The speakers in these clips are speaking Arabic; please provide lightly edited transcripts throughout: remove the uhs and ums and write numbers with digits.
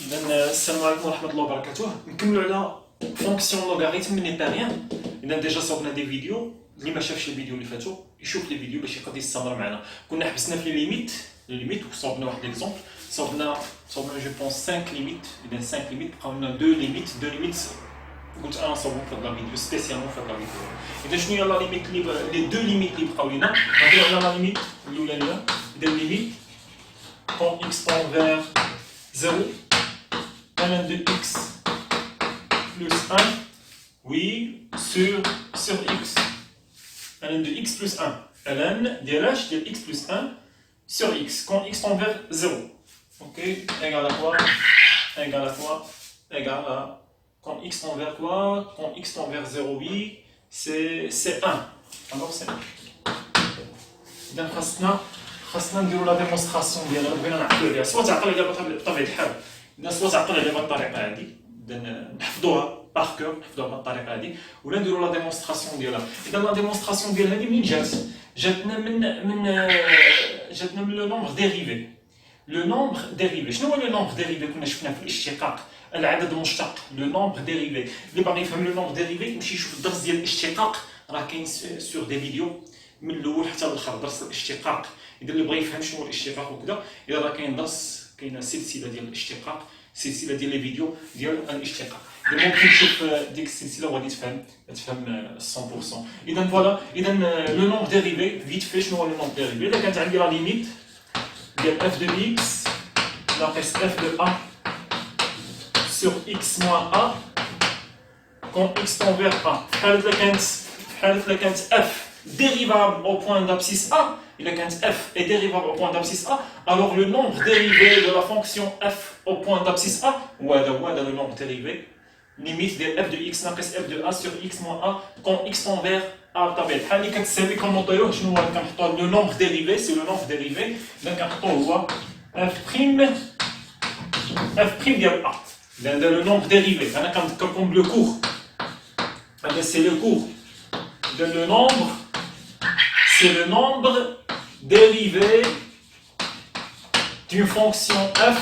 إذا السلام عليكم ورحمة الله وبركاته. نكملوا على فونكسيون لوغاريتم من نيباريان. إذا ديجا صوبنا دي فيديو، اللي ما شافش الفيديو اللي فاتوا يشوف لي فيديو باش يقدر يستمر معنا. كنا حبسنا في لي ليميت وصوبنا واحد ليكزومبل، صوبنا جو بونس 5 ليميت. إذا 5 ليميت بقاو لنا 2 ليميت قلت انا نصوبهم في هاد الفيديو سبيسيالمون في هاد الفيديو. اذا شنو هي لا ليميت لي دو ليميت اللي بقاو لينا؟ نهضروا على لا ليميت الاولانيه. اذا ليميت quand x tend vers 0 ln de x plus 1 oui sur x ln de x plus 1 ln ديال h ديال x plus 1 sur x quand x tend vers 0 ok égale à quoi égale à quand x tend vers quoi? Quand x tend vers 0, oui, c'est 1. Alors c'est 1. إذا خاصنا نديرو لا ديمونستراسيون ديالها بغينا نعقلو عليها، سوا تعقل عليها بطبيعة الحال، إذا سوا تعقل عليها بهاد الطريقة هادي، إذا نحفظوها بار كور، نحفظوها بهاد الطريقة هادي، ولا نديرو لا ديمونستراسيون ديالها. إذا لا ديمونستراسيون ديالها هادي منين جات؟ جاتنا من لو نومبر ديريفي. لو نومبر ديريفي، شنو هو لو نومبر ديريفي؟ كنا شفنا في الاشتقاق. العدد المشتق لو نومبر ديريفي. اللي باغي يفهم لو نومبر ديريفي يمشي يشوف الدرس ديال الاشتقاق، راه كاين سور دي فيديو من الاول حتى الاخر، درس الاشتقاق. اذا اللي بغى يفهم شنو هو الاشتقاق وكذا، اذا راه كاين درس، كاينه سلسله ديال الاشتقاق، سلسله ديال لي فيديو ديال الاشتقاق. اذا ممكن تشوف ديك السلسله وغادي تفهم 100%. اذا فوالا، اذا لو نومبر ديريفي فيت في شنو هو لو نومبر ديريفي؟ اذا كانت عندي لا ليميت ديال اف دو اكس ناقص اف دو ا sur x moins a quand x tend vers a. في حالة كانت f dérivable au point d'abscisse a, إذا كانت f est dérivable au point d'abscisse a, alors le nombre dérivé de la fonction f au point d'abscisse a, ou هذا le nombre dérivé, limite de f de x ناقص f de a sur x moins a quand x tend vers a بطبيعة الحال اللي كتساوي كنوطيوه شنو هو؟ كنحطو le nombre dérivé, c'est le nombre dérivé, إذا كنحطو هو f' ديال a. Le nombre dérivé, comme le cours, c'est le cours. Le nombre, c'est le nombre dérivé d'une fonction f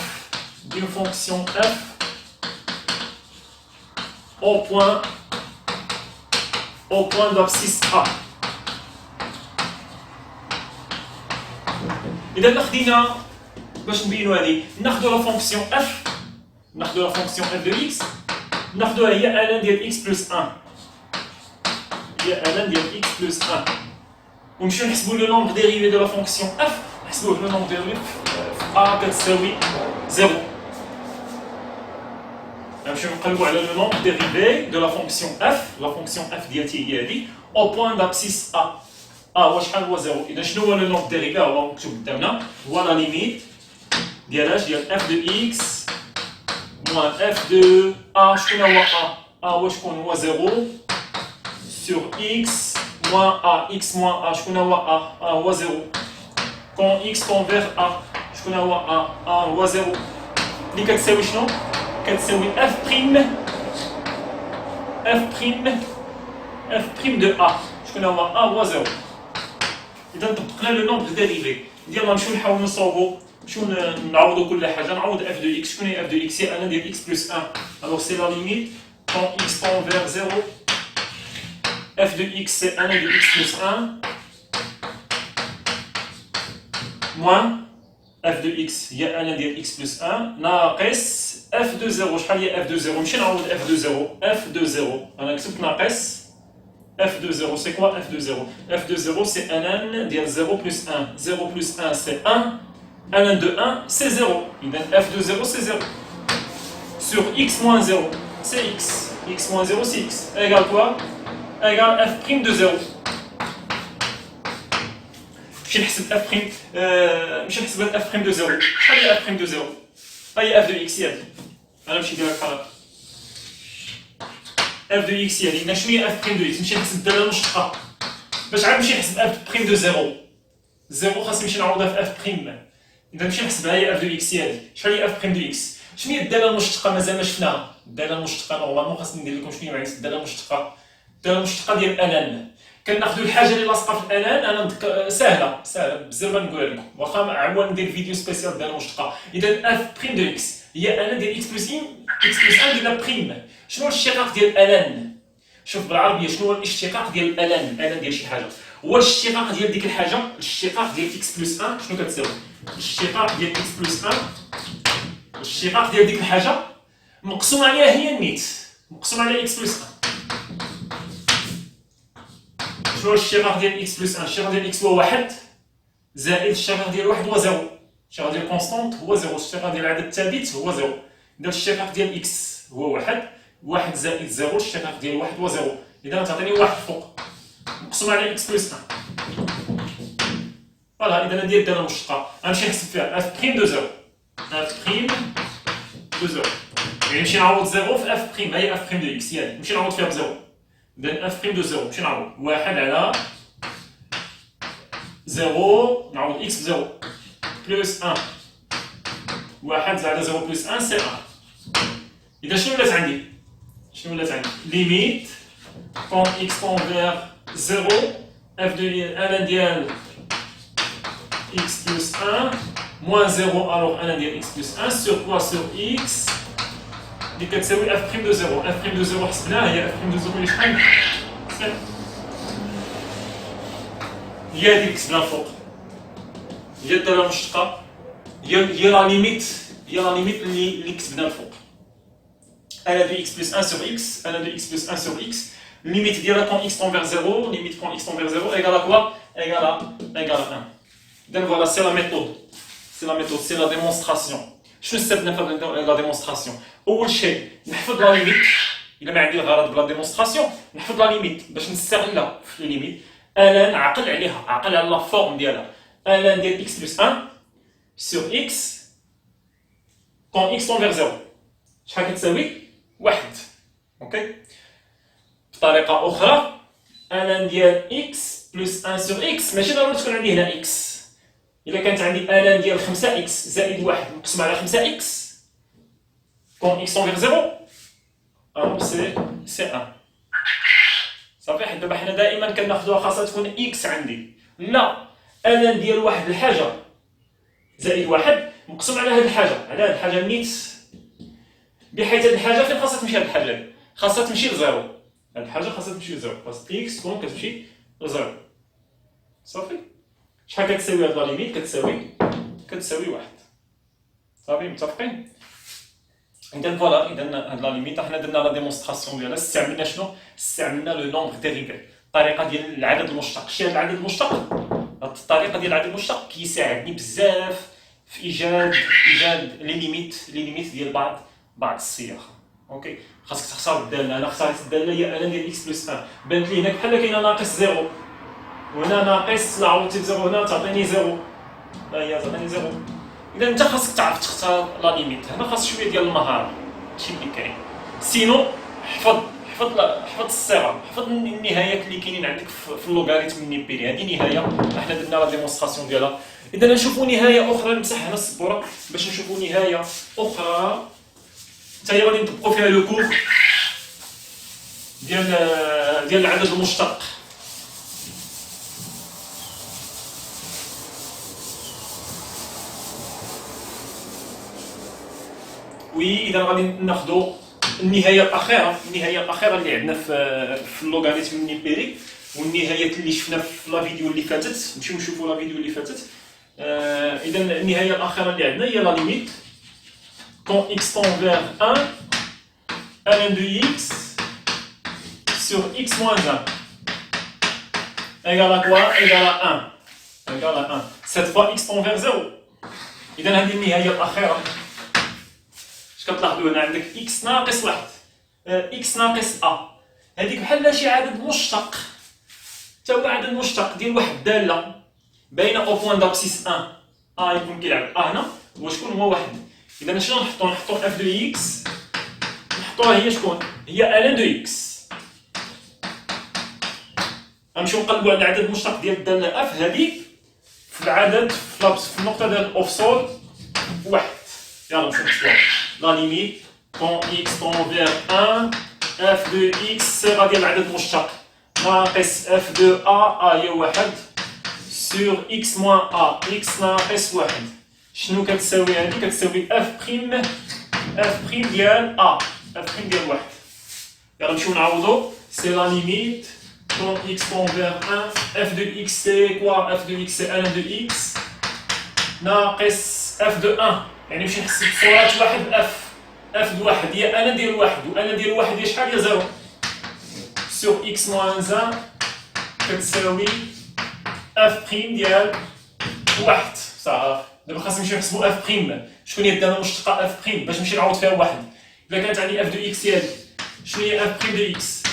au point d'abscisse a. إذا خدينا باش نبينو هذه، ناخدو لا فونكسيون f. ناخذ لا فونكسيون f de x، ناخذوها هي ln ديال x plus 1، هي ln ديال x plus 1، ونمشيو نحسبوا لو نومبر ديريفي دو لا فونكسيون f، نحسبوه لو نومبر ديريفي a كتساوي 0. نمشيو نقلبوا على لو نومبر ديريفي دو لا فونكسيون f، لا فونكسيون f ديالتي هي هذه او بوان دابسيس a. هو شحال هو 0. إذا شنو هو لو نومبر ديريفي؟ هو مكتوب قدامنا، هو لا ليميت ديال اش؟ ديال f de x moins f de a, شكون هو a هو شكون هو 0 sur x moins a, x moins a شكون هو a هو 0 quand x tend vers a شكون هو a هو 0 اللي كتساوي شنو؟ كتساوي f' de a شكون هو a هو 0. إذا طبقنا لو نومبر ديريفي ديالنا، نمشيو نحاولو نصاوبو، نمشيو نعوضو كل حاجه. نعوض f de x، شكون هي f de x؟ هي ln ديال x plus 1. alors c'est la limite quand x tend vers 0 f de x c'est ln de x plus 1 moins f de x هي ln ديال x plus 1 ناقص f de 0. شحال هي f de 0؟ نمشي نعوض f de 0. f de 0 انا كتبت ناقص f de 0. c'est quoi f de 0؟ f de 0 c'est ln ديال 0 plus 1. 0 plus 1 c'est 1. ln de 1 c'est 0. f de 0 c'est 0 sur x moins 0 c'est x. x moins 0 c'est x égale quoi? égale f' de 0. نمشي نحسب f'، نمشي نحسب f' de 0. شحال هي f' de 0؟ هي f de x هي هادي، انا نمشي نديرها بحال هكا. f de x هي هادي. شنو هي f' de x؟ نمشي نحسب الداله المشتقه باش عاد نمشي نحسب f' de 0. 0 خاصني نمشي نعوضها في f'. إذا نمشي نحسبها هي f de x هي هادي. شحال هي f' de x؟ شنو هي الداله المشتقه؟ مازال ما شفناها. الداله المشتقه نورمالمون خاصني ندير لكم شنو هي معنى الداله المشتقه. الداله المشتقه ديال ln، كناخذوا الحاجه اللي لاصقه في ln. انا سهله بزاف ما نقولها لكم، واخا عوان ندير فيديو سبيسيال ديال الداله المشتقه. اذا f' de x هي الان ديال اكس بلس اكس بلس ان ديال بريم. شنو هو الاشتقاق ديال الان؟ شوف بالعربيه شنو هو الاشتقاق ديال الان ديال شي حاجه؟ هو الاشتقاق ديال ديك الحاجه، الاشتقاق ديال اكس بلس 1 شنو كتساوي؟ الاشتقاق ديال اكس بلس 1 الاشتقاق ديال ديك الحاجه مقسوم عليها هي النيت، مقسوم على اكس بلس 1. شنو هو الاشتقاق ديال اكس بلس 1؟ الاشتقاق ديال اكس هو 1 زائد الاشتقاق ديال 1 هو 0. الاشتقاق ديال كونستانت هو 0، الاشتقاق ديال العدد الثابت هو 0. اذا الاشتقاق ديال اكس هو 1 زائد 0، الاشتقاق ديال 1 هو 0. اذا تعطيني 1 فوق مقسوم على اكس بلس 1. فوالا اذا هذه هي الداله المشتقه. غنمشي نحسب فيها اف بريم دو 0، اف بريم دو 0 يعني نمشي نعوض 0 في اف بريم، هي اف بريم دو اكس، يعني نمشي نعوض فيها ب 0. اذا اف بريم دو 0 نمشي نعوض 1 على 0 نعوض اكس ب 0 بلس 1، 1 زائد 0 بلس 1 سي 1. اذا شنو ولات عندي؟ ليميت quand x tend vers 0 f de ln ديال x plus 1 moins 0 alors ln ديال x plus 1 sur quoi sur x اللي كتساوي f prime de 0. f prime de 0 حسبناها، هي f prime de 0 اللي شحال؟ هي هذيك كتبنا الفوق، هي الداله المشتقه، هي لا ليميت، اللي كتبنا الفوق. ln de x plus 1 sur x، ln de x plus 1 sur x. Limite d'IA quand x tend vers 0, limite quand x tend vers 0 égale à quoi? Égale à 1. Donc voilà, c'est la méthode. C'est la démonstration. Je sais pas la démonstration. أول شيء نحفظ la limite. إلا ما عندي الغرض بلا démonstration نحفظ la limite باش نستغلها في les limites. ln عقل عليها، عقل على la forme ديالها. ln ديال x plus 1 sur x quand x tend vers 0. شحال كتساوي؟ 1. اوكي؟ بطريقة أخرى ln ديال x بلس 1 sur x ماشي ضروري تكون عندي هنا x. إلا كانت عندي ln ديال 5x زائد 1 مقسم على 5x quand x tend vers 0 alors c'est 1. صافي، حيت دابا حنا دائما كناخذوها خاصها تكون x عندي. لا، ln ديال واحد الحاجة زائد 1 مقسوم على هاد الحاجة، على هاد الحاجة نيت، بحيث هاد الحاجة فين خاصها تمشي؟ هاد الحاجة خاصها تمشي لزيرو. هاد الحاجة خاصها تمشي لزيرو، خاص إكس تكون كتمشي لزيرو. صافي، شحال كتساوي هاد لا ليميت؟ كتساوي 1. صافي، متفقين؟ إذا فوالا، إذا هاد لا ليميت حنا درنا لا ديمونستراسيون ديالها. استعملنا شنو؟ استعملنا لو نومبر ديريفي، الطريقة ديال العدد المشتق. شتي هاد العدد المشتق؟ هاد الطريقة ديال العدد المشتق كيساعدني بزاف في إيجاد لي ليميت ديال بعض الصيغ. اوكي، خاصك تختار الداله. انا اختاريت الداله هي ln ديال x بلس 1. بانت لي هناك بحال كاينه ناقص 0 وهنا ناقص، لا عوضتي ب 0 هنا تعطيني 0، ها هي تعطيني 0. اذا انت خاصك تعرف تختار لا ليميت. هنا خاص شويه ديال المهاره، هادشي اللي كاين. سينو حفظ الصيغه، حفظ النهايات اللي كاينين عندك في اللوغاريتم النيبيري. هذه نهايه حنا درنا لا ديمونستراسيون ديالها. اذا نشوفوا نهايه اخرى، نمسح هنا السبوره باش نشوفوا نهايه اخرى حتى هي غادي نطبقوا فيها لو كور ديال العدد المشتق. وي، اذا غادي ناخذوا النهايه الاخيره اللي عندنا في اللوغاريتم النيبيري، والنهايات اللي شفنا في لا فيديو اللي فاتت. نمشيو نشوفوا لا فيديو اللي فاتت. اذا النهايه الاخيره اللي عندنا هي لا ليميت quand x tend vers 1 ln de x sur x moins 1 égale à quoi? Égale à 1. Cette fois x tend vers 0. إذا هذه النهاية الأخيرة. اش كتلاحظوا هنا؟ عندك x ناقص 1 x ناقص a. هذيك بحال شي عدد مشتق، حتى هو عدد مشتق ديال واحد الدالة باينة أو بوان دابسيس 1 a يكون كيلعب a هنا وشكون هو 1. إذا شنو نحطو f de x، نحطوها هي شكون؟ هي ln de x. غنمشيو نقلبو على العدد المشتق ديال الدالة f هذه في العدد في النقطة ديال الأوفسول 1. يلا نمشيو نحسبوها. لا ليميت quand x tend vers 1 f de x صيغة ديال العدد المشتق ناقص f de a هي 1 sur x moins a x ناقص 1. شنو كتساوي هذه؟ كتساوي f prime اف بريم ديال ا، اف بريم ديال واحد. يلا نمشيو نعوضو. سي لا ليميت quand x tend vers 1 f de x c'est quoi? F de x c'est 1 de x ناقص f de 1. يعني نمشي نحسب صورات واحد f de واحد هي 1 ديال واحد، و 1 ديال واحد هي شحال؟ هي 0 sur x moins 1 كتساوي f بريم ديال واحد. صافي دابا خاصنا نمشيو نحسبو اف بريم. شكون هي دانا مشتقه اف بريم باش نمشي نعوض فيها واحد؟ اذا كانت عندي اف دو اكس هادي، شنو هي اف بريم دو اكس؟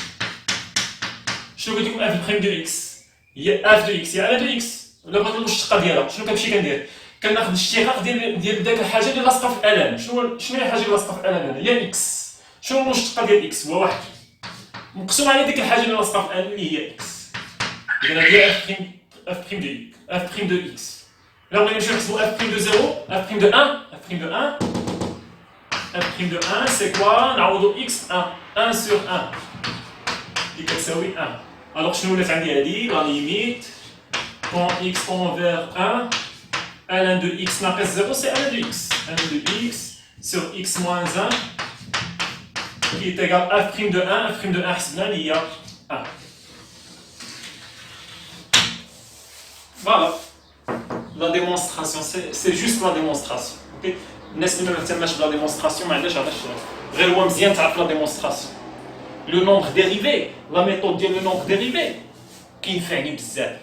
شنو قلت لكم اف بريم دو اكس؟ هي اف دو اكس هي انا دو اكس. ولا بغيت المشتقه ديالها شنو كنمشي كندير؟ كناخذ الاشتقاق ديال داك الحاجه اللي لاصقه في الالم. شنو هي الحاجه اللي لاصقه في الالم؟ هي اكس. شنو المشتقه ديال اكس؟ هو واحد مقسوم على ديك الحاجه اللي لاصقه في الالم اللي هي اكس. اذا هي اف بريم دو اكس. Là, on va chercher f' de 0, f' de 1, f' de 1. F' de 1, c'est quoi? On a x, 1 sur 1. Ça oui 1. Alors, je nous laisse dire la limite, quand x tend vers 1, ln de x n'a pas 0, c'est ln de x. ln de x sur x moins 1, qui est égal à f' de 1, f' de 1, c'est il y a 1. Voilà. La démonstration, c'est juste la démonstration. Ok? الناس اللي ما مهتماش بلا démonstration ما عندهاش علاش غير هو مزيان تعرف la démonstration. Le nombre dérivé, la méthode ديال le nombre dérivé كينفعني بزاف.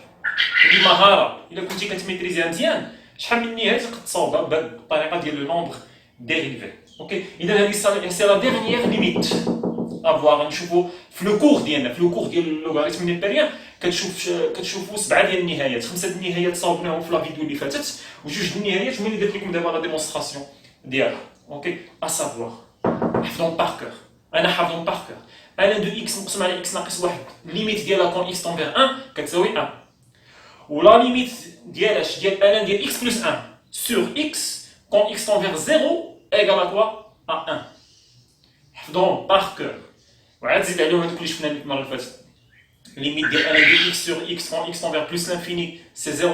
هذه مهارة، إلا كنتي كتميتريزيها مزيان شحال من نهاية تقدر تصاوبها بهذه الطريقة ديال le nombre dérivé. اوكي؟ إذا هذه سي لا ديرنيير ليميت. افواغ نشوفوا في لو كور ديالنا، في لو كور ديال اللوغاريتم نيبيريان كتشوفوا 7 ديال النهايات، 5 ديال النهايات صاوبناهم في لا فيديو اللي فاتت، وجوج ديال النهايات هما اللي درت لكم دابا لا ديمونستراسيون ديالها. اوكي اسافوار حفظهم بار كور. انا حافظهم بار كور. ان دو اكس مقسوم على اكس ناقص واحد، الليميت ديالها كون اكس طون فيغ 1 كتساوي 1، ولا ليميت ديال اش؟ ديال ان ديال اكس بلس 1 سور اكس كون اكس طون فيغ 0 ايغال ا كوا؟ ا 1. حفظهم بار كور. وعاد زيد عليهم هذوك اللي شفنا المره اللي فاتت. ليميت ديال ان دو اكس سور اكس كون اكس طون فيغ بلس لانفيني سي 0،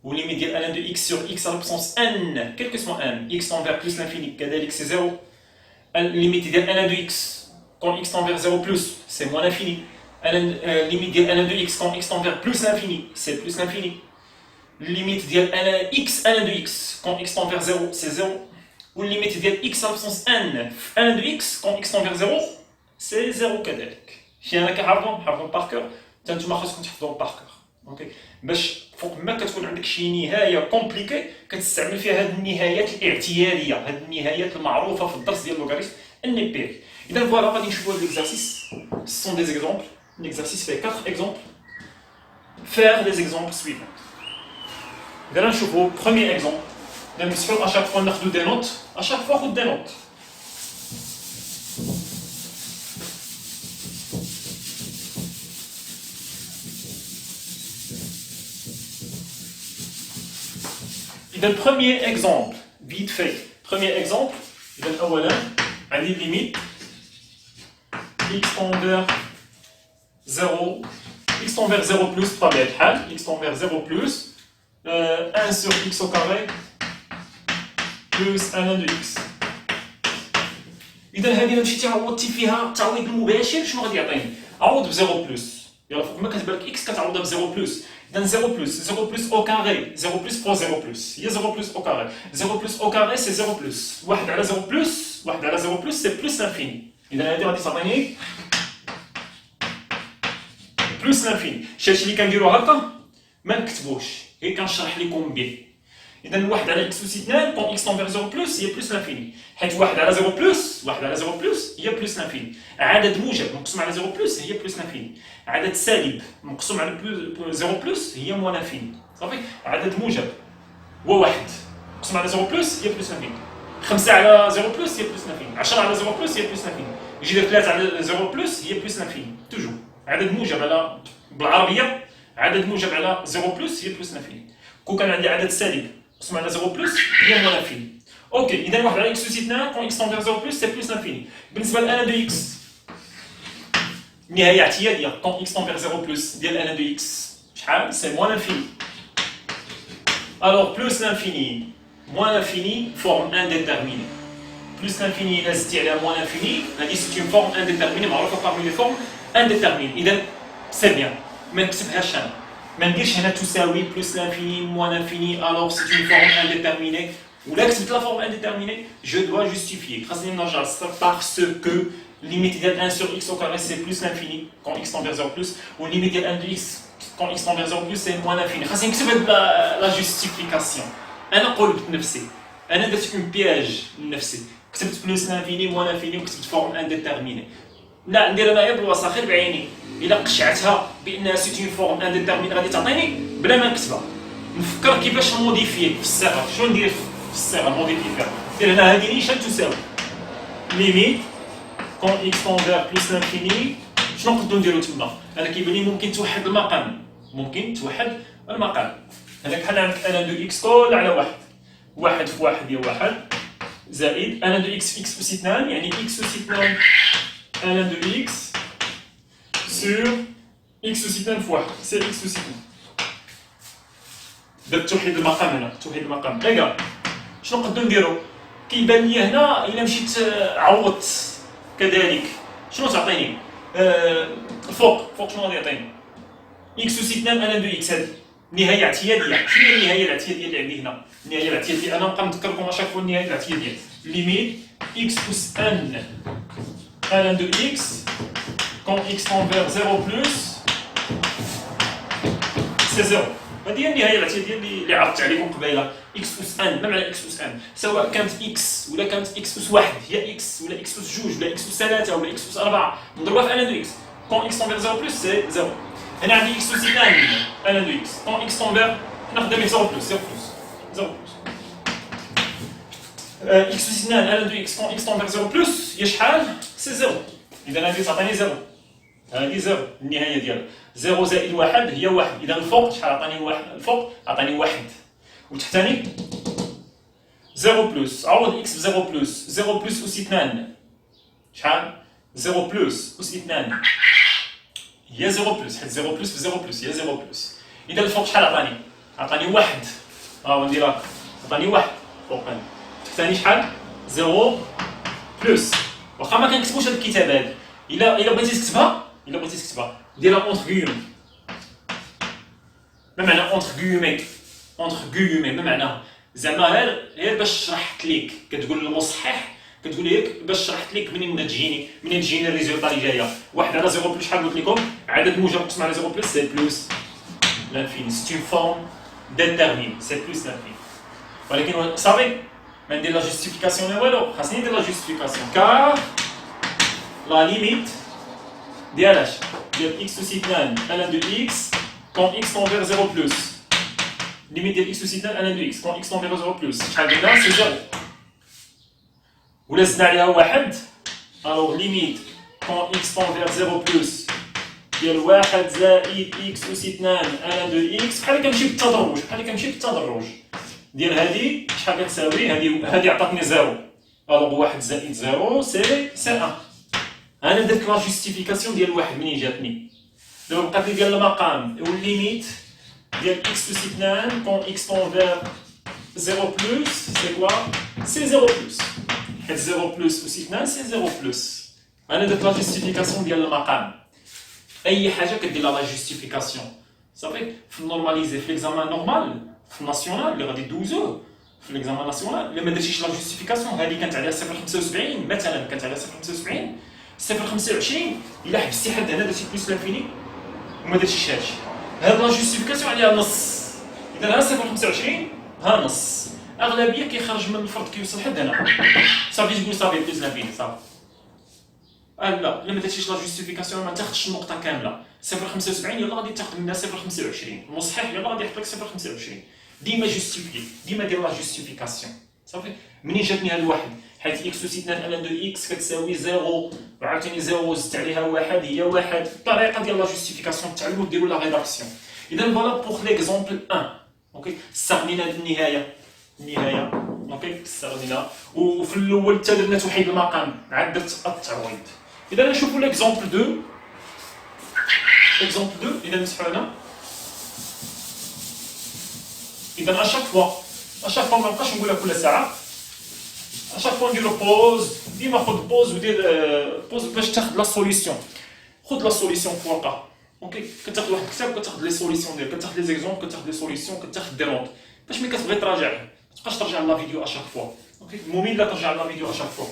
و ليميت ديال ان دو اكس سور اكس على بسونس ان كيل كو سوا ان اكس طون فيغ بلس لانفيني كذلك سي 0. ليميت ديال ان دو اكس كون اكس طون فيغ 0 بلس سي موان لانفيني. ليميت ديال ان دو اكس كون اكس طون فيغ بلس لانفيني سي بلس لانفيني. ليميت ديال ان اكس ان دو اكس كون اكس طون فيغ 0 سي 0، و ليميت ديال اكس على بسونس ان في ان دو اكس كون اكس طون فيغ 0 سي 0 كذلك. شي انا كنحفظهم بار كور، حتى نتوما خاصكم تحفظوهم بار كور. اوكي باش فوق ما كتكون عندك شي نهايه كومبليكي كتستعمل فيها هاد النهايات الاعتياديه، هاد النهايات المعروفه في الدرس ديال اللوغاريتم النيبيري. اذا فوالا غادي نشوفوا هاد ليكزارسيس. سون دي زيكزامبل. ليكزارسيس فيه 4 اكزامبل. فير لي زيكزامبل سويفون. اذا نشوفوا بروميير اكزامبل. نمسحوا اشاك فوا ناخذوا دي نوت، اشاك فوا خذ دي نوت. Le premier exemple, vite fait, premier exemple, une limite, x tend vers 0, x tend vers 0 plus, x tend vers 0 plus, 1 sur x au carré, plus 1 de x. إذا هذه مشيتي عوضتي فيها تعويض مباشر، شنو غادي يعطيني؟ عوض ب 0 بلس. يلا فوق ما كتبان لك اكس كتعوضها ب 0 بلس. إذا 0 بلس أو كاري، 0 بلس فوا 0 بلس، هي 0 بلس أو كاري. 0 بلس أو كاري سي 0 بلس، 1 على 0 بلس، 1 على 0 بلس سي بلس لانفيني. إذا هذه غادي تعطيني بلس لانفيني. هادشي اللي كنديرو هكا ما نكتبوش، غير كنشرح لكم به. إذا 1 على إكس أس 2 كون إكس طون فيغ 0 بلس هي بلس لانفيني، حيت 1 على 0 بلس، 1 على 0 بلس هي بلس لانفيني. عدد موجب مقسوم على 0 بلس هي بلس لانفيني. عدد سالب مقسوم على 0 بلس هي موان لانفيني. صافي. عدد موجب هو 1 مقسوم على 0 بلس هي بلس لانفيني. 5 على 0 بلس هي بلس لانفيني. 10 على 0 بلس هي بلس لانفيني. يجي 3 على 0 بلس هي بلس لانفيني. توجور عدد موجب على بالعربية، عدد موجب على 0 بلس هي بلس لانفيني. كون كان عندي عدد سالب مقسوم على 0 بلس هي موان لانفيني. اوكي إذا 1 على إكس أس 2 كون إكس طون فيغ 0 بلس سي بلس لانفيني. بالنسبة ل 1 دو إكس نهاية اعتيادية كون إكس طون فيغ 0 بلس ديال 1 دو إكس شحال؟ سي موان لانفيني. Alors plus l'infini, moins l'infini forme indéterminé. بلس لانفيني إلا زدتي عليها موان لانفيني هذه سيت اون فورم انديتيرميني معروفة بارمي لي فورم انديتيرميني. إذا سي بيان ما نكتبهاش أنا، ما نديرش هنا تساوي بلس لانفيني موان لانفيني ألوغ سيت اون فورم انديتيرميني. ولا كتبت لا فورم انديتيرميني جو دوا جوستيفيي، خاصني نرجع للسطر باسكو limite ديال 1 sur x au carré c'est plus l'infini quand x tend vers 0 plus ou limite ديال 1 de x quand x tend vers 0 plus c'est moins l'infini. خاصني نكتب هاد لا جوستيفيكاسيون. انا قلت بنفسي، انا درت اون بياج لنفسي، كتبت بلوس لانفيني موان لانفيني وكتبت فورم انديتيرميني. لا ندير انايا بالوساخر بعيني، الا قشعتها بانها سيت اون فورم انديتيرميني غادي تعطيني بلا ما نكتبها. نفكر كيفاش نموديفي في الصيغه، شنو ندير في الصيغه موديفي فيها. ندير هنا هذه نيشان تساوي ليميت كون اكس تون فير بلوس لانفيني. شنو نقدروا نديرو تما؟ انا كيبان لي ممكن توحد المقام، ممكن توحد المقام. هذاك بحال عندك ان دو اكس كل على واحد، واحد في واحد هي واحد زائد ان دو اكس في اكس اس 2 يعني اكس اس 2 ان دو اكس سور اكس اس 2 في واحد سي اكس اس 2. درت توحيد المقام هنا، توحيد المقام. ايكا شنو نقدروا نديرو؟ كيبان لي هنا الا مشيت عوضت كذلك شنو تعطيني؟ فوق شنو غادي يعطيني؟ اكس اس 2 ان دو اكس. هذه النهايه اعتياديه. شنو هي النهايه الاعتياديه اللي عندي هنا؟ النهايه الاعتياديه انا نبقى نذكركم اشاك فوا النهايه الاعتياديه ليميت اكس اس ان دو اكس كون اكس تون فير 0 بلس سي 0. هذه هي النهايه الاعتياديه اللي عرضت عليكم قبيله. اكس اس ان، ما معنى اكس اس ان؟ سواء كانت اكس ولا كانت اكس اس واحد هي اكس، ولا اكس اس جوج ولا اكس اس ثلاثه ولا اكس اس اربعه نضربها في ان دو اكس كون اكس تون فير 0 بلس سي 0. هنا عندي اكس اس 2 ان دو اكس كون اكس تون فير حنا خدامين 0 بلس 0 بلس 0 بلس اكس اس 2 ان دو اكس كون اكس تون فير 0 بلس هي شحال؟ سي 0. اذا هذه تعطيني 0، هذه 0 النهايه ديالها. 0 زائد 1 هي 1. اذا الفوق شحال عطاني؟ 1. الفوق عطاني 1 وتحتاني 0 بلس. عوض اكس ب 0 بلس، 0 بلس اس 2 شحال؟ 0 بلس اس 2 هي 0 بلس، حيت 0 بلس في 0 بلس هي 0 بلس. اذا الفوق شحال عطاني؟ عطاني 1. ندير هكا، عطاني 1 فوق هنا. تحتاني شحال؟ 0 بلس. واخا ما كنكتبوش هاد الكتابه هادي، الا بغيتي تكتبها ديرها اونتر غيوم. ما معنى اونتر غيومي؟ اونتر غيومي ما معناها؟ زعما غير باش شرحت ليك، كتقول للمصحح كتقول لك باش شرحت لك منين تجيني الريزولطا اللي جايه. 1 على 0 بلس شحال قلت لكم؟ عدد موجب مقسم على 0 بلس سي بلس لانفيني. سي اون فورم ديتيرمين سي بلس لانفيني. ولكن صافي ما ندير لا جوستيفيكاسيون لا والو، خاصني ندير لا جوستيفيكاسيون كار لا ليميت ديال اش؟ ديال اكس اس 2 ان دو اكس كون اكس تون فير 0 بلس. ليميت ديال اكس اس 2 ان دو اكس كون اكس تون فير 0 بلس شحال قلنا؟ سي 0. ولا زدنا عليها 1 الوغ ليميت كون اكس تون فير 0 بلس ديال 1 زائد اكس اس 2 ان دو اكس. بحال كنمشي بالتدرج ديال هذه شحال كتساوي؟ هذه عطاتني 0 الوغ 1 زائد 0 سي 1. انا درت لا جوستيفيكاسيون ديال واحد منين جاتني. دابا بقات لي ديال المقام والليميت ديال اكس اس 2 كون اكس تون فير 0 بلس سي كوا؟ سي 0 بلس، حيت 0 بلس اس 2 سي 0 بلس. انا درت لا جوستيفيكاسيون ديال المقام. اي حاجه كدير لها لا جوستيفيكاسيون صافي. في النورماليزي في ليكزامان نورمال في الناسيونال اللي غادي دوزوه في ليكزامان ناسيونال، الا ما درتيش لا جوستيفيكاسيون هذه كانت عليها 0.75 مثلا، كانت عليها 0.75 0.25 الا حبستي حد هنا درتي بلس لانفيني وما درتيش هادشي، هاد لا جوستيفيكاسيون عليها نص. اذا ها 0.25 ها نص. اغلبيه كيخرج من الفرد كيوصل حد هنا صافي تقول صافي بلس لانفيني صافي. لا الا ما درتيش لا جوستيفيكاسيون ما تاخذش النقطه كامله. 0.75 يلا غادي تاخذ منها 0.25. المصحح يلا غادي يحط لك 0.25. ديما جوستيفي، ديما دير لا جوستيفيكاسيون صافي. منين جاتني هاد الواحد؟ حيت اكس اس 2 ان دو اكس كتساوي 0 وعاوتاني 0 زدت عليها 1 هي 1. الطريقه ديال لا جوستيفيكاسيون تعلموا ديروا لا ريداكسيون. اذا فوالا بوغ ليكزومبل 1 اوكي. استغنينا هاد النهايه اوكي استغنينا. وفي الاول حتى درنا توحيد المقام عاد درت التعويض. اذا نشوفوا ليكزومبل 2. اذا نمسحوا هنا. اذا اشاك فوا ما نبقاش نقولها كل ساعه. اشاك فوا نديرو بوز، ديما خذ بوز ودير بوز باش تاخذ لا سوليسيون. خذ لا سوليسيون في ورقه. اوكي، كتاخذ واحد الكتاب كتاخذ لي سوليسيون ديالك، كتاخذ لي زيكزومبل، كتاخذ لي سوليسيون، كتاخذ دي نوت باش ملي كتبغي تراجع ما تبقاش ترجع لا فيديو اشاك فوا. اوكي، ممل لا ترجع لا فيديو اشاك فوا.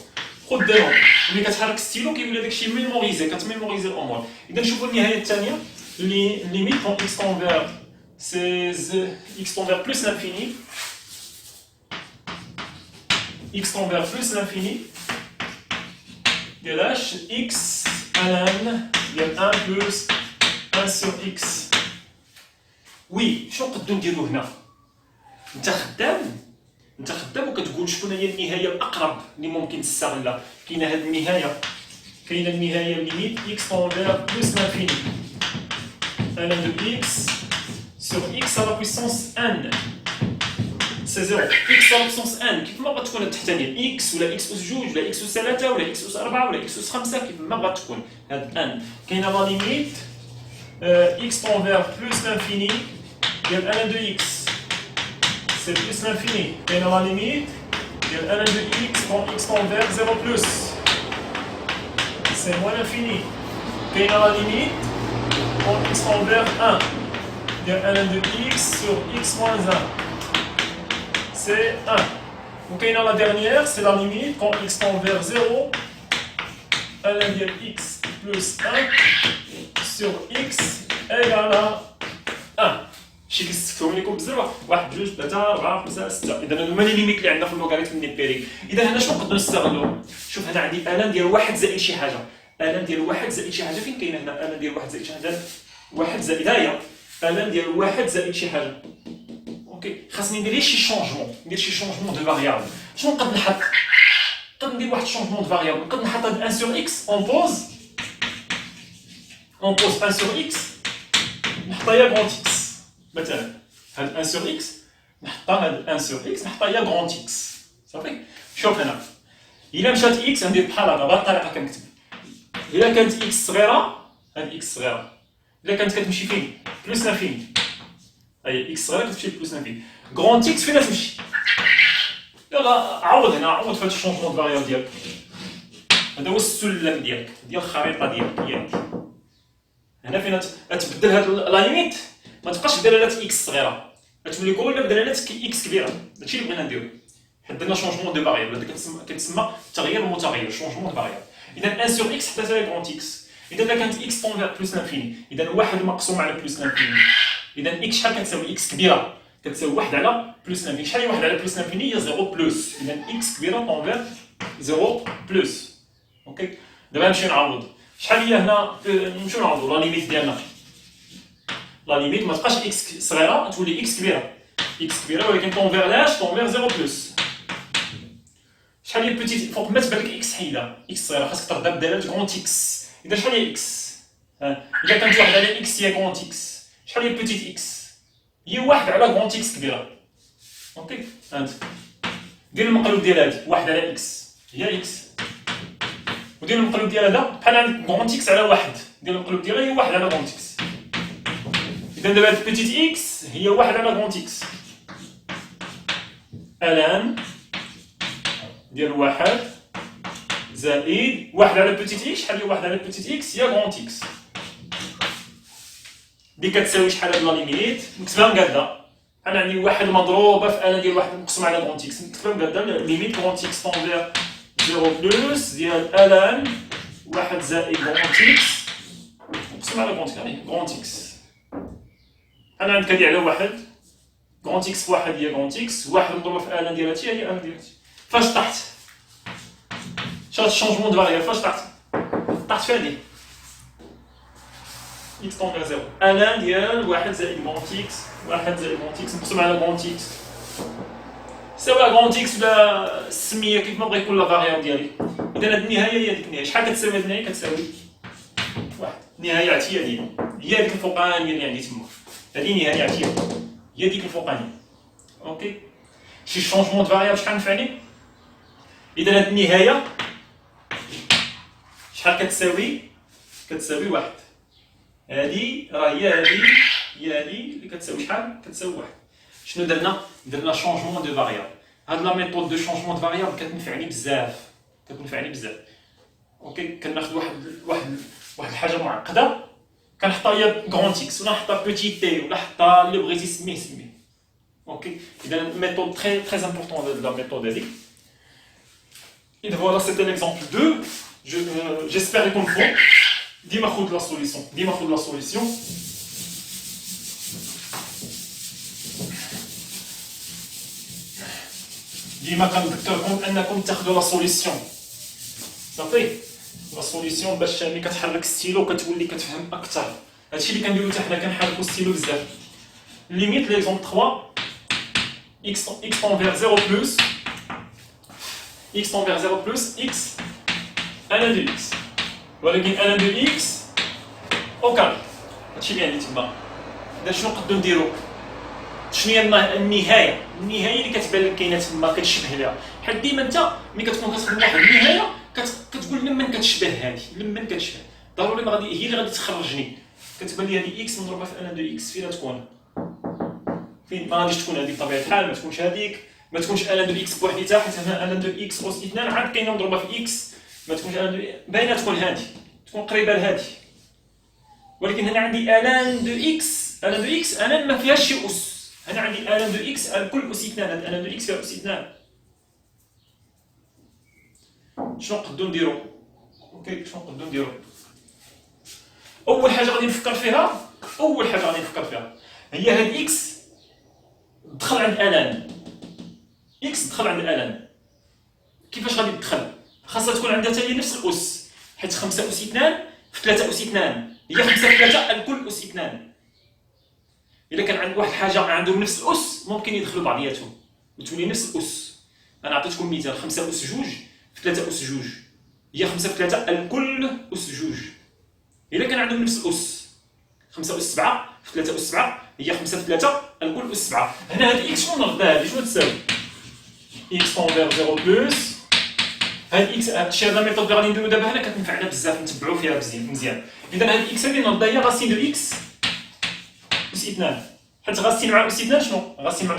خذ دي نوت، ملي كتحرك ستيلو كيولي داكشي ميموريزي، كتميموريزي الامور. اذا نشوفوا النهايه الثانيه اللي ليميت كون اكس تون فير سي اكس تون فير بلس لانفيني، x tend vers plus l'infini ديال h x ln ديال 1 plus 1 sur x. وي، شنو نقدروا نديرو هنا؟ انت خدام وكتقول شكون هي النهايه الاقرب اللي ممكن تستغلها. كاينه هذه النهايه، كاينه النهايه ليميت x tend vers plus l'infini ln de x sur x à la puissance n. سي زيرو اكس على بسونس ان كيف ما بغات تكون التحتانيه اكس ولا اكس اس جوج ولا اكس اس 3 ولا اكس اس 4 ولا اكس اس 5 كيف ما بغات تكون هاد ان. كاينه لا ليميت اكس طون فير بلوس لانفيني ديال ان دو اكس سي بلوس لانفيني. كاينه لا ليميت ديال ان دو اكس طون اكس طون فير 0 بلوس سي موان لانفيني. كاينه لا ليميت طون اكس طون فير 1 ديال ان دو اكس سور اكس موان 1 c'est 1. Donc, la dernière, c'est la limite quand x tend vers 0, ln de x plus 1 sur x égale à 1. شي كيستفهموا لكم بزاف 1 2 3 4 5 6. اذا هما لي ليميت اللي عندنا في اللوغاريتم نيبيريك. اذا هنا شنو نقدروا نستغلوا؟ شوف هنا عندي ln ديال 1 زائد شي حاجه، ln ديال 1 زائد شي حاجه. فين كاينه هنا ln ديال 1 زائد شي حاجه؟ 1 زائد هي ln ديال 1 زائد شي حاجه. اوكي، خاصني ندير شي شونجمون، ندير شي شونجمون دو فاريابل. شنو نقدر نحط؟ نقدر ندير واحد شونجمون دو فاريابل، نقدر نحط هاد 1 سور اكس اون بوز 1 سور اكس نحطها يا غونت اكس. مثلا هاد 1 سور اكس نحطها، هاد 1 سور اكس نحطها يا غونت اكس. صافي، شوف هنا الا مشات اكس غندير بحال هكا بهاد الطريقه كنكتب. الا كانت اكس صغيره هاد اكس صغيره، الا كانت كتمشي فين بلوس لانفيني اي اكس صغيره كتمشي بلوس لانفيني. غرونت اكس فين تمشي؟ يلا عوض هنا، عوض في هاد الشونجمون دو فاريابل ديالك. هذا هو السلم ديالك ديال الخريطه ديالك. هنا فين تبدل هاد لا ليميت، ما تبقاش بدلاله اكس صغيره، غتولي كلها بدلاله اكس كبيره. هادشي اللي بغينا نديرو، حيت درنا شونجمون دو فاريابل. هذا كيتسمى تغيير المتغير، شونجمون دو فاريابل. اذا 1 سور اكس حطيتها لي غرونت اكس. اذا كانت اكس طون فير بلوس لانفيني، اذا 1 مقسوم على بلوس لانفيني، اذا اكس شحال كتساوي؟ اكس كبيره كتساوي 1 على بلوس لانفيني. شحال هي 1 على بلوس لانفيني؟ هي 0 بلوس. اذا اكس كبيره طون فير 0 بلوس. اوكي، دابا نمشيو نعوض. شحال هي هنا؟ نمشيو نعوضوا لا ليميت ديالنا. لا ليميت ما تبقاش اكس صغيره، تولي اكس كبيره. اكس كبيره ولكن طون فير لاش؟ طون فير 0 بلوس. شحال هي بوتيت؟ فوق ما تبان لك اكس حيده، اكس صغيره خاصك ترد بدلاله غونت اكس. اذا شحال هي اكس؟ اذا كانت 1 على اكس هي غونت اكس، شحال هي بوتيت اكس؟ هي 1 على غونت اكس كبيره. اوكي، هانت دير المقلوب ديال هادي 1 على اكس هي اكس، ودير المقلوب ديال هذا بحال عندك غونت اكس على 1، دير المقلوب ديالها هي 1 على غونت اكس. اذا دابا هاد بوتيت اكس هي 1 على غونت اكس الان ديال 1 زائد 1 على بوتيت اكس. شحال هي 1 على بوتيت اكس؟ هي غونت اكس. دي كتساوي شحال هاد لا ليميت؟ نكتبها مقاده. انا عندي 1 مضروبه في ان ديال 1 مقسوم على غونت اكس، نكتبها مقاده. ليميت غونت اكس طون فير 0 بلوس ديال الان 1 زائد غونت اكس مقسوم على غونت اكس. غونت اكس انا عندك هادي على 1 غونت اكس في 1 هي غونت اكس، 1 مضروبه في الان ديال هادشي هي ان ديال هادشي. فاش طحت؟ شاد الشونجمون دو فاريابل فاش طحت؟ طحت في هادي x طون فير 0 الان ديال 1 زائد غونت اكس، 1 زائد غونت اكس مقسوم على غونت اكس، سواء غونت اكس ولا السميه كيف ما بغا يكون لا فاريابل ديالي. اذا هاد النهايه هي ديك النهايه. شحال كتساوي هاد النهايه؟ كتساوي 1. النهايه عرفتي هي ديك الفوقانيه اللي عندي تما. هادي نهايه عرفتي هي ديك الفوقانيه. اوكي، شي شونجمون دو فاريابل شحال نفعني؟ اذا هاد النهايه شحال كتساوي؟ كتساوي 1. هادي راه هي هادي اللي كتساوي شحال؟ كتساوي 1. شنو درنا؟ درنا شونجمون دو فاريابل. هاد لا ميثود دو شونجمون دو فاريابل كتنفعني بزاف. اوكي، كناخذ واحد الحاجه معقده كنحطها هي غران اكس ولا نحطها بوتي تي ولا نحطها اللي بغيتي سميه. اوكي، اذا ميثود تري امبورطون هاد لا ميثود هادي. Et voilà, c'était l'exemple 2. J'espère يكون فون. ديما خذ لا سوليسيون. ديما كنذكركم انكم تاخذوا لا سوليسيون. صافي، لا سوليسيون باش ملي كتحرك ستيلو كتولي كتفهم اكثر. هادشي اللي كنديرو حتى حنا كنحركو ستيلو بزاف. ليميت ليكزومبل 3 x envers 0 plus x envers 0 plus x ln de x ولكن ln de x او كاري. هادشي اللي عندي تما. اذا شنو نقدروا نديرو؟ شنو هي النهايه اللي كتبان لك كاينه تما كتشبه ليها؟ حيت ديما انت ملي كتكون كتخدم واحد النهايه كتقول لمن كتشبه هذه، ضروري ما غادي هي اللي غادي تخرجني. كتبان لي هذه اكس مضروبه في ln de x فين تكون؟ فين؟ ما غاديش تكون هذيك بطبيعه الحال، ما تكونش هذيك، ما تكونش ln de x بوحديتها، حيت هنا ln de x اس 2 عاد كاينه مضروبه في x، ما تكونش باينه تكون هذه، تكون قريبه لهذه. ولكن هنا عندي ln de x انا ما فيهاش شي اس. هنا عندي ln de x الكل اس 2، هاد ln de x فيها اس 2. شنو نقدروا نديرو؟ اوكي، شنو نقدروا نديرو؟ اول حاجه غادي نفكر فيها هي هاد اكس دخل عند ln. كيفاش غادي تدخل؟ خاصها تكون عندها حتى هي نفس الاس، حيت 5 اس 2 في 3 اس 2 هي 5 في 3 الكل اس 2. الا كان عند واحد الحاجه عندهم نفس الاس ممكن يدخلوا بعضياتهم وتولي نفس الاس. انا عطيتكم مثال 5 اس 2 في 3 اس 2 هي 5 في 3 الكل اس 2. الا كان عندهم نفس الاس 5 اس 7 في 3 اس 7 هي 5 في 3 الكل اس 7. هنا هاد اكس شنو نردها؟ هادي شنو تساوي؟ اكس انفير 0 بلس هاد اكس. هادشي هاد لا ميثود اللي غادي نديرو دابا هنا كتنفعنا بزاف، نتبعوا فيها مزيان. اذا هاد اكس هادي نردها هي غاسين دو اكس اس 2، حيت غاسين مع اس 2 شنو؟ غاسين دو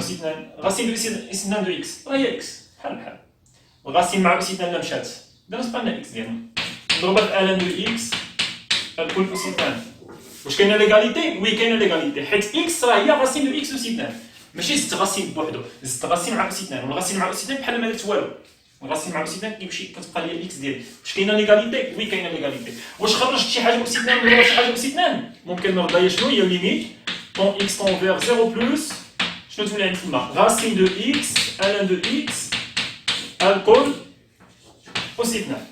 اس 2 دو اكس هي اكس بحال وغاسين مع اس 2 لا مشات، اذا نصبح لنا اكس ديالنا نضربها في ln دو اكس الكل اس 2. واش كاينه ليغاليتي؟ وي كاينه ليغاليتي، حيت اكس راه هي غاسين دو اكس اس 2، ماشي زدت غاسين بوحدو، زدت غاسين مع اس 2، والغاسين مع اس 2 بحال ما درت والو، الغاسين مع اس 2 كيمشي كتبقى لي اكس ديالي. واش كاينه ليغاليتي؟ وي كاينه ليغاليتي. واش خرجت شي حاجه اس 2 ولا شي حاجه اس 2؟ ممكن نرضى شنو هي ليميت طون اكس انفير 0 بلس شنو تولي عندي تما؟ غاسين دو اكس ln دو اكس الكل اس 2.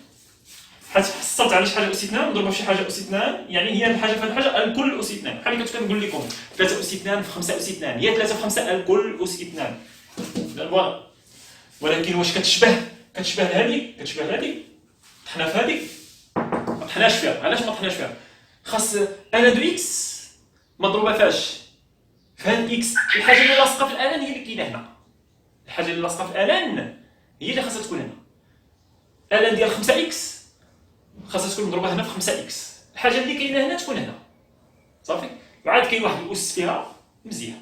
حيت حصلت على شي حاجه اس 2 نضربها في شي حاجه اس 2، يعني هي الحاجه في هاد الحاجه الكل اس 2، بحال اللي كنت كنقول لكم 3 اس 2 في 5 اس 2 هي 3 في 5 الكل اس 2. فوالا. ولكن واش كتشبه هذه؟ طحنا في هذه؟ ما طحناش فيها. علاش ما طحناش فيها؟ خاص ln دو اكس مضروبه فاش؟ في هاد اكس. الحاجه اللي لاصقه في الان هي اللي كاينه هنا. الحاجه اللي لاصقه في الان هي اللي خاصها تكون هنا. ln ديال 5 اكس خاصها تكون مضروبه هنا في 5 اكس. الحاجه اللي كاينه هنا تكون هنا. صافي. وعاد كاين واحد الاس فيها مزيان،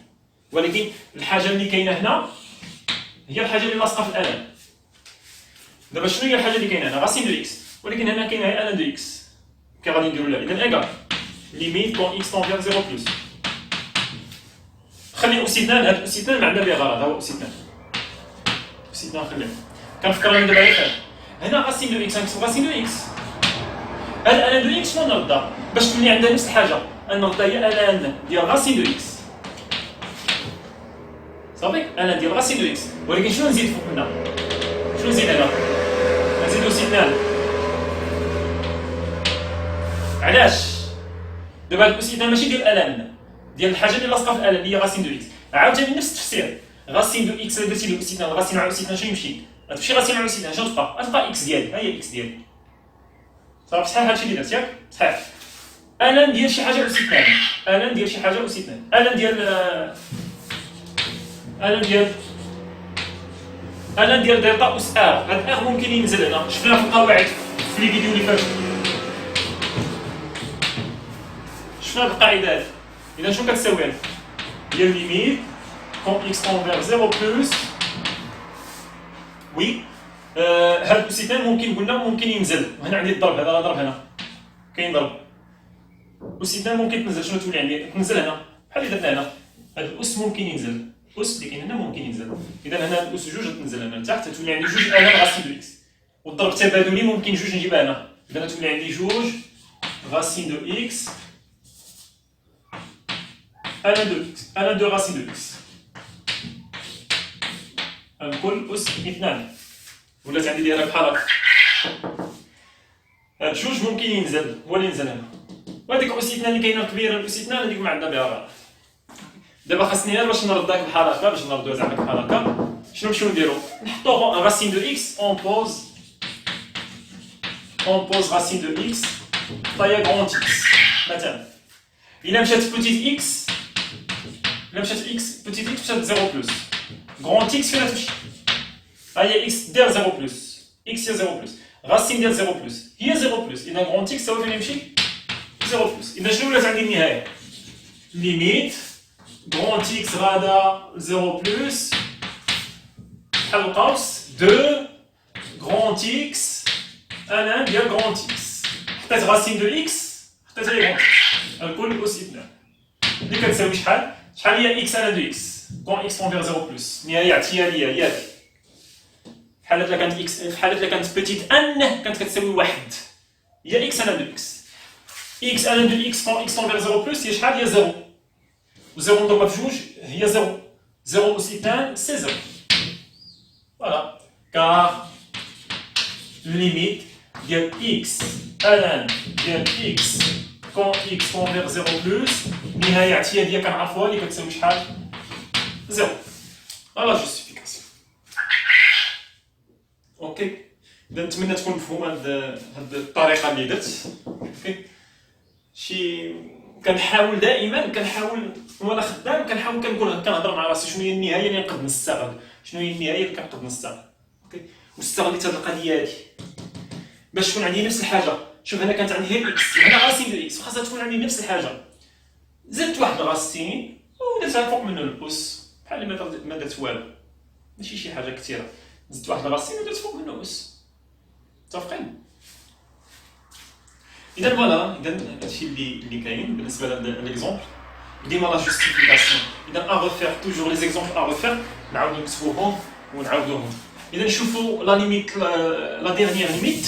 ولكن الحاجه اللي كاينه هنا هي الحاجه اللي لاصقه في الان. دابا شنو هي الحاجه اللي كاينه هنا؟ غاسين دو اكس، ولكن هنا كاينه هي ln دو اكس. كي غادي نديرو لها اذا ايكال ليميت طون اكس انفير 0 بلس خلي اس 2. هاد اس 2 ما عندنا به غرض، هو اس 2 خليه. كنفكر انا دابا غير هنا غاسين دو اكس غنكتب غاسين دو اكس. هاد ln دو اكس شنو نردها باش تولي عندها نفس الحاجه؟ نردها هي ln ديال غاسين دو اكس. صافي، ln ديال غاسين دو اكس. ولكن شنو نزيد فوق هنا؟ شنو نزيد هنا؟ نزيد اس 2. علاش؟ دابا هاد اس 2 ماشي ديال ln، ديال الحاجه اللي لاصقه في ln اللي هي غاسين دو اكس. عاوتاني نفس التفسير، غاسين دو اكس اللي درتي له اس 2 غاسين مع اس 2 شنو يمشي؟ غتمشي غاسين مع اس 2 شنو تبقى؟ اكس ديالي، ها هي اكس ديالي. صافي، صحيح هادشي اللي درت ياك؟ صحيح. ln ديال شي حاجه اس 2، ln ديال شي حاجه اس 2، ln ديال دلتا اس ار. هاد ار ممكن ينزل هنا، شفناه في القواعد في لي فيديو اللي فاتوا، شفنا القاعده هادي. اذا شنو كتساوي؟ هي ليميت كون اكس انفير 0 بلس وي هاد أس 2 ممكن قلنا ممكن ينزل، وهنا عندي الضرب، هذا ضرب هنا كاين ضرب. أس 2 ممكن تنزل، شنو تولي عندي؟ تنزل هنا بحال اللي درنا هنا، هاد الأس ممكن ينزل، الأس اللي كاين هنا ممكن ينزل، إذا هنا الأس جوج تنزل هنا لتحت، تولي عندي جوج ألان غاسين دو إكس، والضرب التبادلي ممكن جوج نجيبها هنا، إذا تولي عندي جوج غاسين دو إكس ألان دو إكس، ألان دو غاسين دو إكس، الكل أس 2، ولات عندي دايرة بحال هكا. هاد جوج ممكن ينزل، هو اللي ينزل هنا، وهاديك أس 2 اللي كاينة الكبيرة الأس 2 هاديك ما عندنا بها راه. دابا خاصني غير باش نردك بحال هكا، باش نردوها زعما بحال هكا، شنو نمشيو نديرو؟ نحطو غاسين دو إكس أون بوز غاسين دو إكس طايا كغونت إكس، مثلا إلا مشات بوتيت إكس، إلا مشات إكس بوتيت إكس مشات زيرو بلوس، كغونت إكس فين تمشي؟ ها هي إكس دير زيرو بلوس، إكس هي زيرو بلوس، غاسين ديال زيرو بلوس هي زيرو بلوس، إذا كغونت إكس هو فين يمشي؟ زيرو بلوس. إذا شنو ولات عندي النهاية؟ ليميت كغونت إكس غادا زيرو بلوس بحال القوس دو كغونت إكس ألان ديال كغونت إكس، حطيت غاسين دو إكس حطيت غير كغونت إكس، الكل أس 2 اللي كتساوي شحال؟ شحال هي إكس ألان دو إكس؟ كون إكس طون فيغ زيرو بلوس، النهاية عطيها ليا هي هادي، بحال إلا كانت إكس، بحال إلا كانت بوتيت أن كانت كتساوي واحد، هي إكس ألان دو إكس، إكس ألان دو إكس كون إكس طون فيغ زيرو بلوس هي شحال؟ هي زيرو، وزيرو نضربها في جوج هي زيرو، زيرو أس 2 سي زيرو، فوالا، كار ليميت ديال إكس ألان ديال إكس كون إكس طون فيغ زيرو بلوس، النهاية عطيها ليا كنعرفوها اللي كتساوي شحال؟ زيرو، فوالا جوستيفيكاسيون. اوكي، إذا نتمنى تكون مفهومة هاد الطريقة اللي درت. اوكي، شي كنحاول دائما، كنحاول وانا خدام كنحاول كنهضر مع راسي شنو هي النهاية اللي نقد نستغل، شنو هي النهاية اللي كنقد نستغل. اوكي، واستغليت هاد القضية هادي باش تكون عندي نفس الحاجة. شوف هنا كانت عندي غير إكس، هنا غاسين دو إكس، خاصها تكون عندي نفس الحاجة، زدت واحد غاسين ودرتها فوق منو الأس، بحال ما درت والو، ماشي شي حاجة كثيرة، زدت واحد غاسين ودرت فوق منو أس، متفقين؟ إذا فوالا، إذا هادشي اللي كاين بالنسبة لهاد ليكزومبل، ديما لا جوستيفيكاسيون. إذا أغوفيغ توجور لي زيكزومبل أغوفيغ، نعاودو نكتبوهم ونعاودوهم. إذا نشوفو لا ليميت، لا ديرنيير ليميت.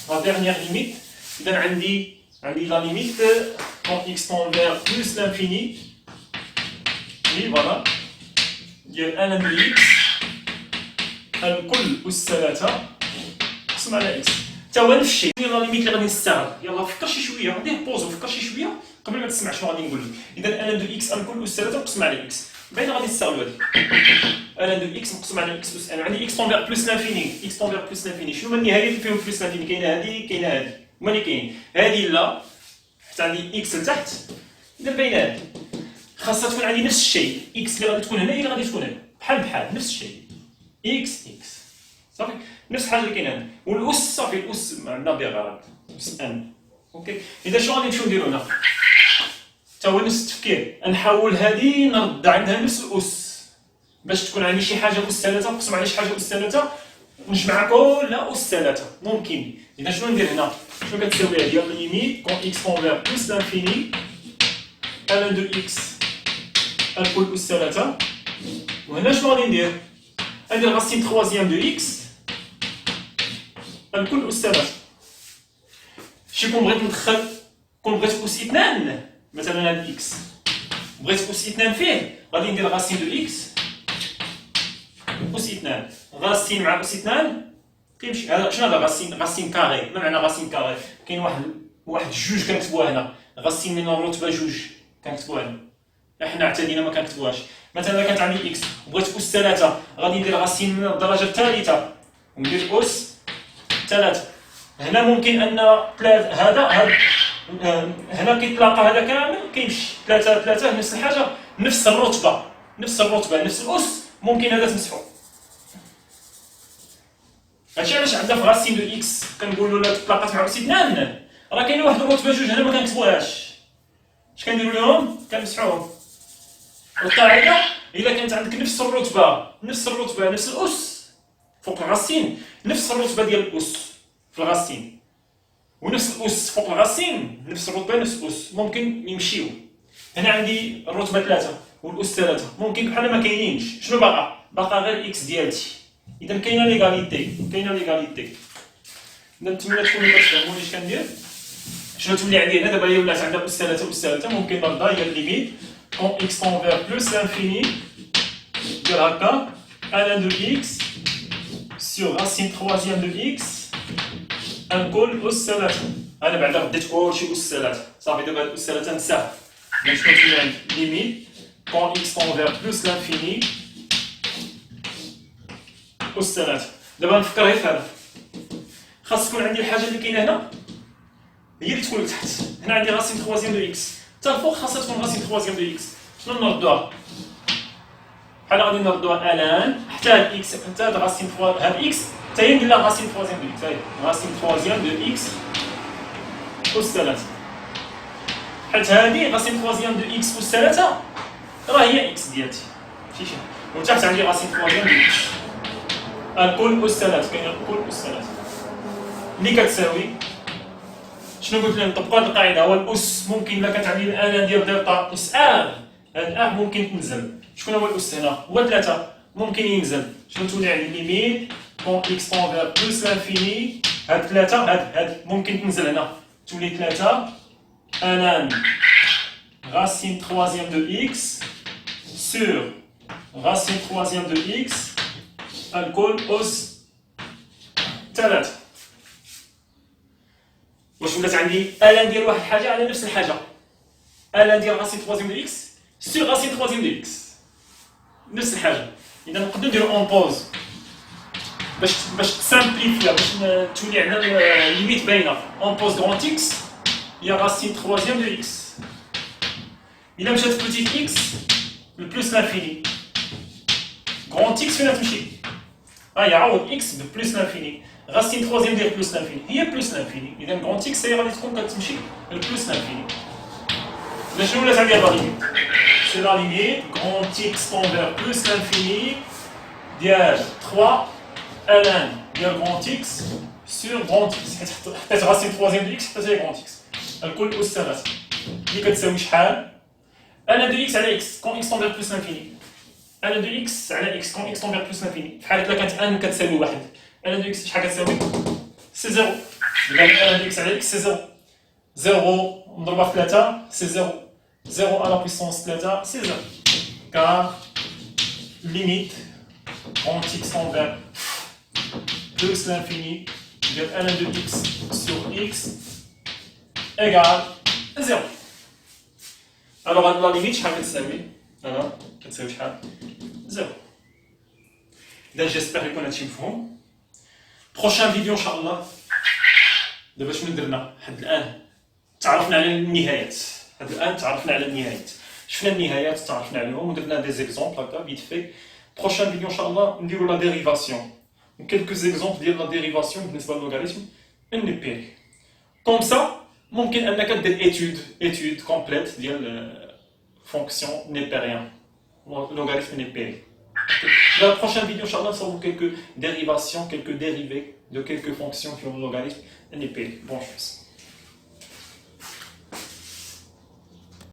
La dernière limite, إذا عندي لا limite quand x tend vers plus l'infini، oui voilà، ديال ألان دو إكس الكل أس 3 مقسوم على إكس، تا هو نفس الشيء. لا ليميت اللي غادي نستعمل، يلاه فكر شي شوية، ندير بوز وفكر شي شوية قبل ما تسمع شنو غادي نقول لك. إذا ألان دو إكس الكل أس 3 مقسوم على إكس، بعدين غادي نستعملو هادي ألان دو إكس مقسوم على إكس أس، أنا عندي إكس طون فيغ بلوس لانفيني، إكس طون فيغ بلوس لانفيني، شنو هما النهاية اللي فيهم بلوس لانفيني؟ كاينة هادي كاينة هادي، هما اللي كاينين، هادي لا حتى عندي إكس لتحت، إذا باينة هادي خاصها تكون عندي نفس الشيء، إكس اللي غادي تكون هنا هي اللي غادي تكون هنا، بحال نفس الشيء، إكس إكس صافي، نفس الحاجة اللي كاينة هنا، والأس صافي الأس عندنا بها غرض، أس أن. أوكي، إذا شنو غادي نمشيو نديرو هنا؟ تا هو نفس التفكير، نحاول هادي نرد عندها نفس الأس باش تكون عندي شي حاجة أس 3 مقسوم على شي حاجة أس 3 نجمع كلها أس 3 ممكن. إذا شنو ندير هنا؟ شنو كتساوي هادي؟ ليميت كون إكس طون فيغ بلوس لانفيني ألان دو إكس الكل أس 3، وهنا شنو غادي ندير؟ ندير راسين تخوازيام دو إكس الكل أس 3. شي كون بغيت ندخل، كون بغيت أس 2 مثلا هاد إكس بغيت أس 2 فيه، غادي ندير راسين دو إكس أس 2، غاسين مع أس 2 كيمشي. هذا شنو هذا؟ غاسين كاري. ما معنى غاسين كاري؟ كاين واحد جوج كنكتبوها هنا، غاسين من الرتبة جوج كنكتبوها هنا، احنا اعتدينا ما كنكتبوهاش. مثلا كانت عندي إكس وبغيت أس 3 غادي ندير غاسين من الدرجة الثالثة وندير أس 3. هنا ممكن أن هذا هنا كيتلاقى هذا كامل كيمشي 3 نفس الحاجة، نفس الرتبة نفس الأس، ممكن هذا تمسحو. هادشي علاش عندنا في غاسين دو إكس كنقولو لا تلاقات مع أس 2 راه كاينة واحد الرتبة جوج هنا ما كنكتبوهاش، اش كنديروا لهم؟ كنمسحوهم. والقاعده الا كانت عندك نفس الرتبه نفس الاس فوق الغاسين، نفس الرتبه ديال الاس في الغاسين، ونفس الاس فوق الغاسين نفس الرتبه نفس الاس، ممكن يمشيو. هنا عندي الرتبه 3 والاس 3، ممكن بحال ما كاينينش. شنو باقا غير اكس ديالتي. اذا كاينه ليغاليتي. نتمنى تكونوا كتفهموا اش كندير. شنو تولي عندي هنا دابا؟ هي ولات عندها اس 3 ممكن نردها هي الليميت كون اكس طون فيغ بلوس لانفيني ديال هكا ان دو اكس سور راسين تخوازيام دو اكس انكول اس 3. انا بعدا رديت كلشي اس 3 صافي. دابا هاد اس 3 نساها. شنو تولي عندي؟ ليميت كون اكس طون فيغ بلوس لانفيني اس 3. دابا نفكر غير في هذا. خاص تكون عندي الحاجه اللي كاينه هنا هي اللي تكون لتحت. هنا عندي راسين تخوازيام دو اكس، حتى الفوق خاصها تكون راسين تخوازيام دو اكس. شنو نردوها؟ بحال غادي نردوها الان حتى هاد اكس، حتى هاد راسين هاد اكس حتى هي ندير لها راسين تخوازيام دو اكس. هاهي راسين تخوازيام دو اكس اس 3. حيت هادي راسين تخوازيام دو اكس اس 3 راه هي اكس ديالتي ماشي شي. وتحت عندي راسين تخوازيام دو اكس الكل اس 3. كاين الكل اس 3 اللي كتساوي شنو قلت لهم؟ طبقوا هذه القاعده. هو الاس ممكن الا كانت عندي الان ندير دلتا اس ار، هاد ار ممكن تنزل. شكون هو الاس هنا؟ هو 3 ممكن ينزل. شنو تولي عندي؟ ليميت كون اكس طون فيغ بلوس لانفيني. هاد 3 هاد ممكن تنزل هنا تولي 3 ان راسين تخوازيام دو اكس سور راسين تخوازيام دو اكس الكل اس 3. واش ولات عندي؟ الا ندير واحد الحاجه على نفس الحاجه. الا ندير راسين تخوازيام دو اكس سور راسين تخوازيام دو اكس نفس الحاجه. اذا نقدر نديرو اون بوز باش تسامبليفيا، باش تولي عندنا ليميت باينه. اون بوز غون اكس هي راسين تخوازيام دو اكس. الا مشات بوتيت اكس بلوس لانفيني غون اكس فين تمشي؟ هي عوض اكس بلوس لانفيني. راسين تخوازيام ديال بلوس لانفيني هي بلوس لانفيني. اذا غون اكس هي غادي تكون كتمشي بلوس لانفيني. اذا شنو ولات عندي لا ليميت؟ سي لا ليميت غون اكس طون فيغ بلوس لانفيني ديال 3 ln ديال غون اكس سور غون اكس. حطيت راسين تخوازيام ديال اكس حتى هي غون اكس الكل اس 3 اللي كتساوي شحال؟ ان دو اكس على اكس كون اكس طون فيغ بلوس لانفيني. ان دو اكس على اكس كون اكس طون فيغ بلوس لانفيني. في حالة الا كانت ان كتساوي واحد، ان دو اكس شحال كتساوي؟ سي زيرو. اذا ان دو اكس على اكس سي زيرو. زيرو مضروبة في 3 سي زيرو. زيرو على بويسونس 3 سي زيرو. كار ليميت غون اكس طون فيغ بلوس لانفيني ديال ان دو اكس سور اكس ايكال زيرو. الوغ هاد لا ليميت شحال كتساوي؟ كتساوي شحال؟ زيرو. اذا جيسبر يكون هادشي مفهوم. بروشان فيديو ان شاء الله. دابا شنو درنا؟ حد الان تعرفنا على النهايات. حد الان تعرفنا على النهايات. شفنا النهايات تعرفنا عليهم ودرنا دي زيكزومبل هكا فيت في. بروشان فيديو ان شاء الله نديرو لا ديريفاسيون. كيلكو زيكزومبل ديال لا ديريفاسيون بالنسبه للوغاريتم نيبيري. كوم سا ممكن انك دير ايتود كومبليت ديال فونكسيون نيبيريان logarithme népérien. Dans la prochaine vidéo, Inch'Allah, nous avons quelques dérivations, quelques dérivés de quelques fonctions qui ont le logarithme népérien. Bonne chance.